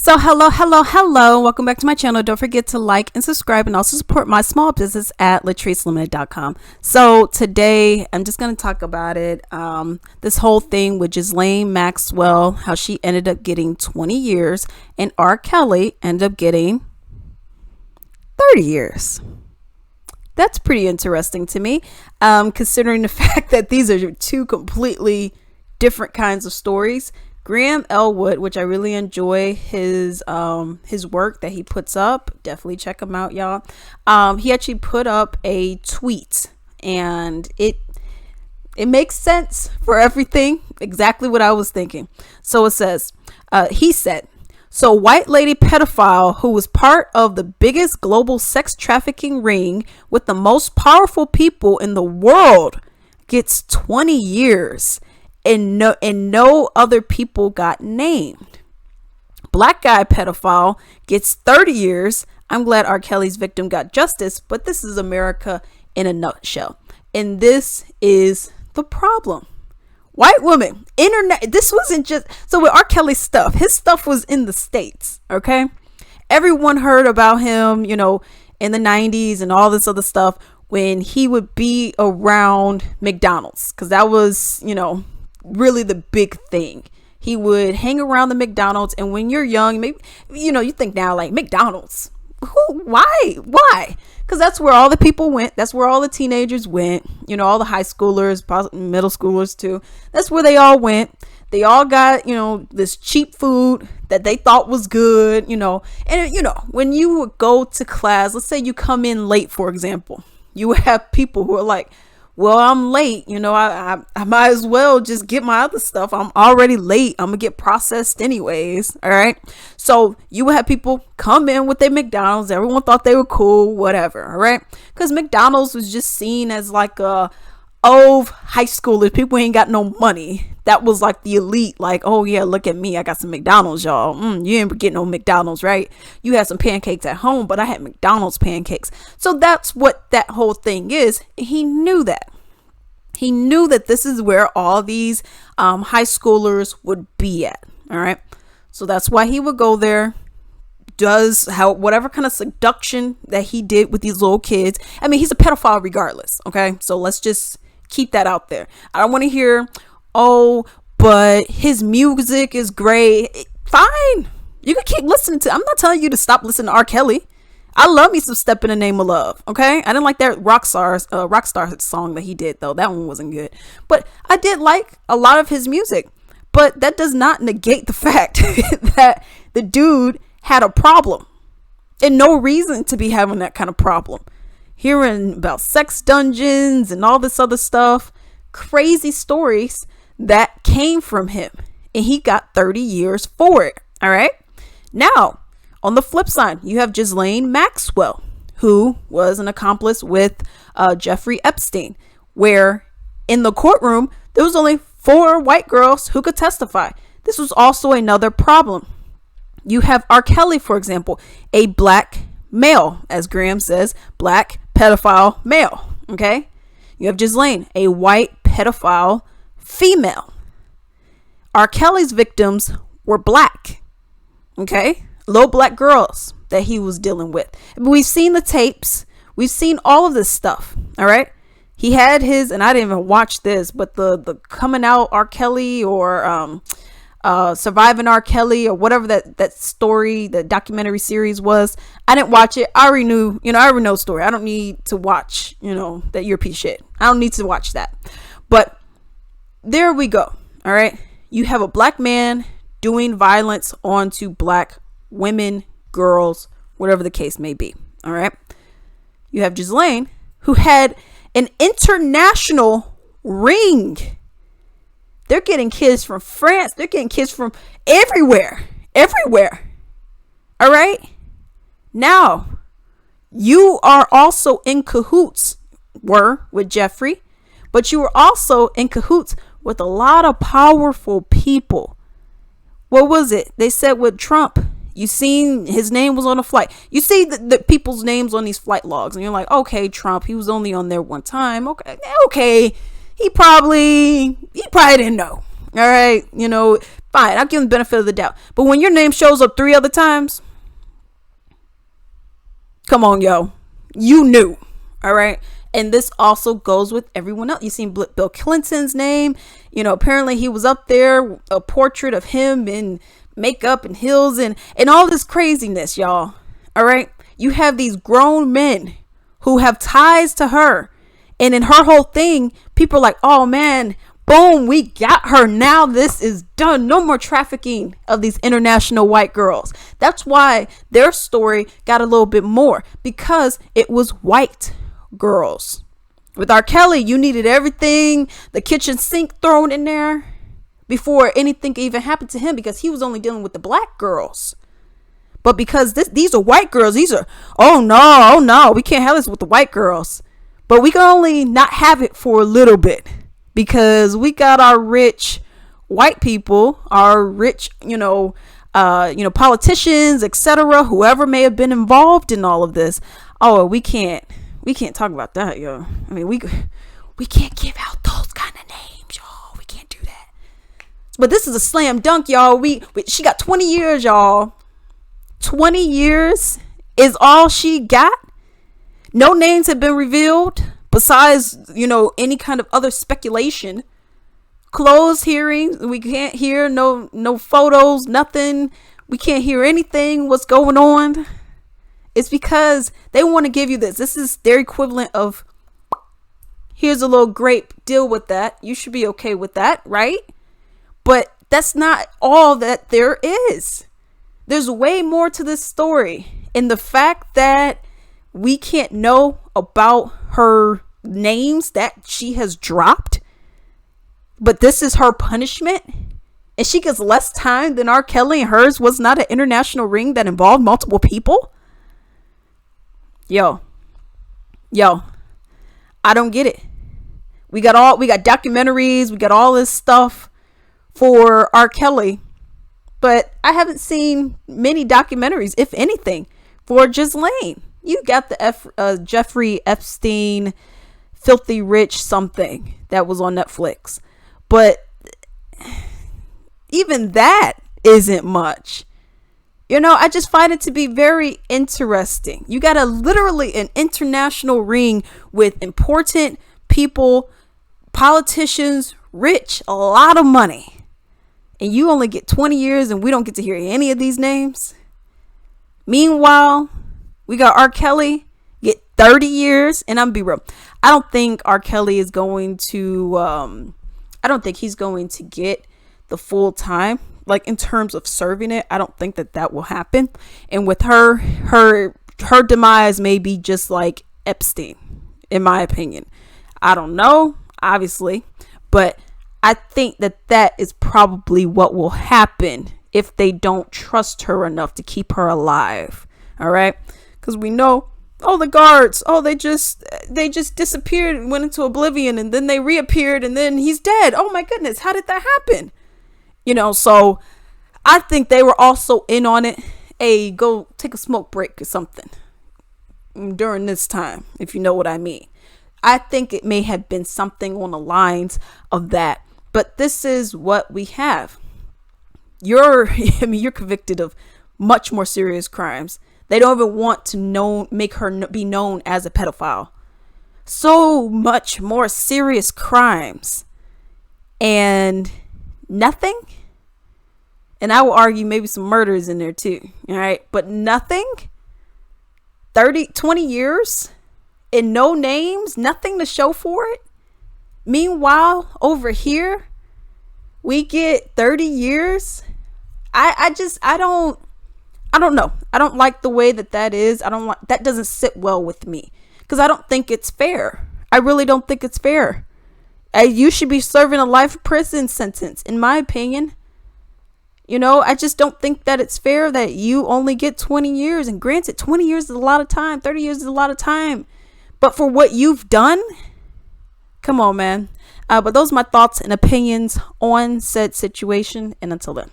So hello. Welcome back to my channel. Don't forget to like and subscribe and also support my small business at latricelimited.com. So today I'm just going to talk about it. This whole thing with Ghislaine Maxwell, how she ended up getting 20 years and R. Kelly ended up getting 30 years. That's pretty interesting to me, considering the fact that these are two completely different kinds of stories. Graham Elwood, which I really enjoy his work that he puts up. Definitely check him out, y'all. He actually put up a tweet, and it makes sense for everything. Exactly what I was thinking. So it says, he said, "So white lady pedophile who was part of the biggest global sex trafficking ring with the most powerful people in the world gets 20 years. And no other people got named. Black guy pedophile gets 30 years. I'm glad R. Kelly's victim got justice, but this is America in a nutshell. And this is the problem. White women, internet, this wasn't just, so with R. Kelly's stuff, his stuff was in the States, okay? Everyone heard about him, in the 90s and all this other stuff when he would be around McDonald's, because that was, really the big thing. He would hang around the McDonald's, and when you're young, maybe you think now like McDonald's, why? Because that's where all the people went. That's where all the teenagers went, all the high schoolers, middle schoolers too. That's where they all went. They all got this cheap food that they thought was good, and when you would go to class, let's say you come in late, for example, you would have people who are like, well, I'm late, I might as well just get my other stuff. I'm already late. I'm gonna get processed anyways. All right. So you would have people come in with their McDonald's. Everyone thought they were cool, whatever. All right. Because McDonald's was just seen as like high schoolers, people ain't got no money. That was like the elite, like, oh yeah, look at me, I got some McDonald's, y'all. You ain't getting no McDonald's, right? You had some pancakes at home, but I had McDonald's pancakes. So that's what that whole thing is. He knew that. He knew that this is where all these high schoolers would be at. All right. So that's why he would go there, does whatever kind of seduction that he did with these little kids. I mean, he's a pedophile regardless. Okay. So let's just keep that out there. I don't want to hear, oh, but his music is great. Fine. You can keep listening to, I'm not telling you to stop listening to R. Kelly. I love me some Step in the Name of Love. Okay. I didn't like that Rockstar song that he did though. That one wasn't good, but I did like a lot of his music, but that does not negate the fact that the dude had a problem and no reason to be having that kind of problem. Hearing about sex dungeons and all this other stuff, crazy stories that came from him, and he got 30 years for it. All right. Now, on the flip side, you have Ghislaine Maxwell, who was an accomplice with Jeffrey Epstein, where in the courtroom, there was only 4 white girls who could testify. This was also another problem. You have R. Kelly, for example, a black male, as Graham says, black pedophile male. Okay. You have Ghislaine, a white pedophile female. R. Kelly's victims were black. Okay. Little black girls that he was dealing with. We've seen the tapes. We've seen all of this stuff. All right. He had his, and I didn't even watch this, but the coming out R. Kelly or surviving R. Kelly or whatever that story, the documentary series was. I didn't watch it. I already knew, I already know the story. I don't need to watch, that you're a piece of shit. I don't need to watch that. But there we go. All right. You have a black man doing violence onto black women, girls, whatever the case may be. All right. You have Ghislaine, who had an international ring. They're getting kids from France. They're getting kids from everywhere. All right. Now, you are also in cahoots, with Jeffrey, but you were also in cahoots with a lot of powerful people. What was it? They said with Trump, you seen his name was on a flight. You see the people's names on these flight logs, and you're like, okay, Trump, he was only on there one time. Okay. He probably didn't know. All right. Fine, I'll give them the benefit of the doubt. But when your name shows up 3 other times, come on, yo. You knew. All right. And this also goes with everyone else. You seen Bill Clinton's name. You know, apparently he was up there, a portrait of him in makeup and heels and all this craziness, y'all. All right. You have these grown men who have ties to her. And in her whole thing, people are like, oh man, boom, we got her. Now this is done. No more trafficking of these international white girls. That's why their story got a little bit more, because it was white girls. With R. Kelly, you needed everything, the kitchen sink thrown in there before anything even happened to him, because he was only dealing with the black girls. But because these are white girls, these are, oh no, we can't have this with the white girls. But we can only not have it for a little bit, because we got our rich white people, our rich, politicians, etc., whoever may have been involved in all of this. Oh, we can't talk about that, yo. I mean, we can't give out those kind of names, y'all. We can't do that. But this is a slam dunk, y'all. She got 20 years, y'all. 20 years is all she got. No names have been revealed besides, any kind of other speculation. Closed hearings. We can't hear no photos, nothing. We can't hear anything. What's going on? It's because they want to give you this. This is their equivalent of, here's a little grape, deal with that. You should be okay with that, right? But that's not all that there is. There's way more to this story. And the fact that we can't know about her names that she has dropped, but this is her punishment, and she gets less time than R. Kelly, and hers was not an international ring that involved multiple people. Yo, I don't get it. We got documentaries, we got all this stuff for R. Kelly, but I haven't seen many documentaries, if anything, for Ghislaine. You got the Jeffrey Epstein, Filthy Rich something that was on Netflix. But even that isn't much. I just find it to be very interesting. You got literally an international ring with important people, politicians, rich, a lot of money. And you only get 20 years and we don't get to hear any of these names. Meanwhile, we got R. Kelly get 30 years. And I'm gonna be real, I don't think R. Kelly is going to I don't think he's going to get the full time, like in terms of serving it. I don't think that will happen. And with her demise may be just like Epstein, in my opinion. I don't know, obviously, but I think that is probably what will happen if they don't trust her enough to keep her alive. All right. Because we know, the guards, they just disappeared and went into oblivion, and then they reappeared and then he's dead. Oh my goodness. How did that happen? So I think they were also in on it. Hey, go take a smoke break or something during this time, if you know what I mean. I think it may have been something on the lines of that. But this is what we have. You're convicted of much more serious crimes. They don't even want to make her be known as a pedophile. So much more serious crimes. And nothing. And I will argue maybe some murders in there too. All right. But nothing. 20 years and no names, nothing to show for it. Meanwhile, over here, we get 30 years. I don't know. I don't like the way that is. That doesn't sit well with me, because I don't think it's fair. I really don't think it's fair. You should be serving a life prison sentence, in my opinion. I just don't think that it's fair that you only get 20 years. And granted, 20 years is a lot of time. 30 years is a lot of time. But for what you've done, come on, man. But those are my thoughts and opinions on said situation. And until then.